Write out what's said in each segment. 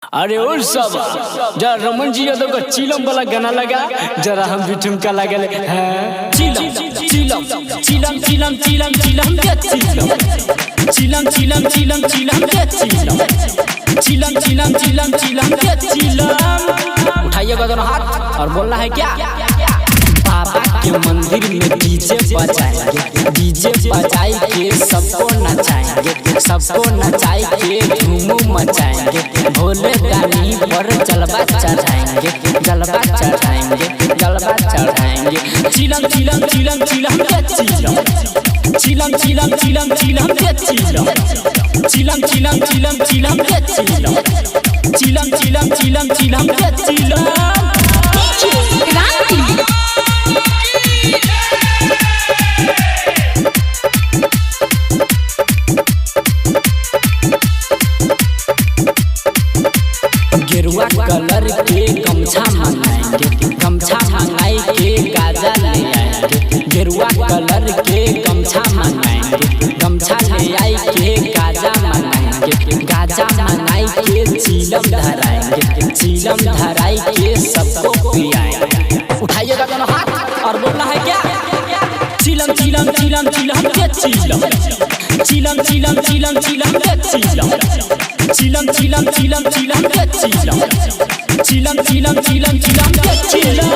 अरे ओ सब जरा रमन जी यादव का चिलम वाला गाना लगा, जरा हम भी ठुमका लगा ले। चिलम चिलम चिलम चिलम चिलम चिलम के चिलम चिलम चिलम चिलम चिलम के चिलम चिलम चिलम चिलम चिलम के चिलम। उठाइएगा दोनों हाथ और बोलना है क्या? बाबा के मंदिर में डीजे बजाएंगे, डीजे बजाई के सबको नचाएंगे, सबको नचाई के धूम मचाएंगे। भोले दानी पर जलवा चढ़ाएंगे, जलवा चढ़ाएंगे, जलवा चढ़ाएंगे। चिलम चिलम चिलम चिलम के चिलम चिलम चिलम चिलम चिलम के चिलम चिलम चिलम चिलम चिलम के चिलम चिलम चिलम चिलम चिलम के चिलम। गेरुआ कलर के गमछा मंगाएंगे, गमछा मंगाई के गाजा ले आएंगे। गेरुआ कलर के गमछा मंगाएंगे, गमछा ले आई के गाजा मंगाएंगे, गाजा मंगाई के चीलम धराएंगे, चीलम धराई के सबको पियाएंगे। उठाइएगा दोनों हाथ और बोलना है क्या? चिलम चिलम चिलम चिलम के चिलम चिलम चिलम चिलम चिलम के चिलम चिलम चिलम चिलम चिलम के चिलम चिलम चिलम चिलम चिलम के चिलम।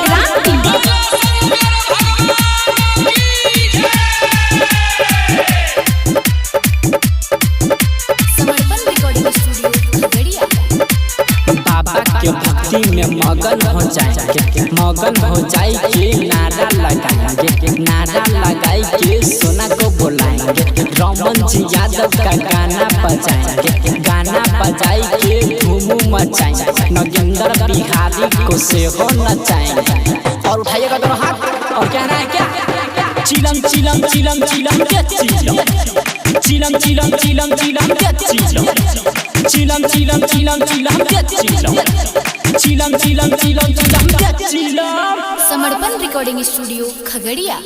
बाबा के भक्ति में मगन हो जाएंगे, मगन हो जाए के नारा लगाएंगे, नारा लगाई के सोना को बुलाएंगे। रमन जी यादव का गाना बजाएंगे, गाना बजाई के धूम मचाएंगे। नगेंद्र बिहारी को से हो नचाएंगे। और उठाइएगा दोनों हाथ और कहना है क्या? चिलम चिलम चिलम चिलम के चिलम चिलम चिलम चिलम चिलम के चिलम चिलम चिलम चिलम चिलम के चिलम चिलम चिलम चिलम चिलम के चिलम। समर्पण रिकॉर्डिंग स्टूडियो खगड़िया।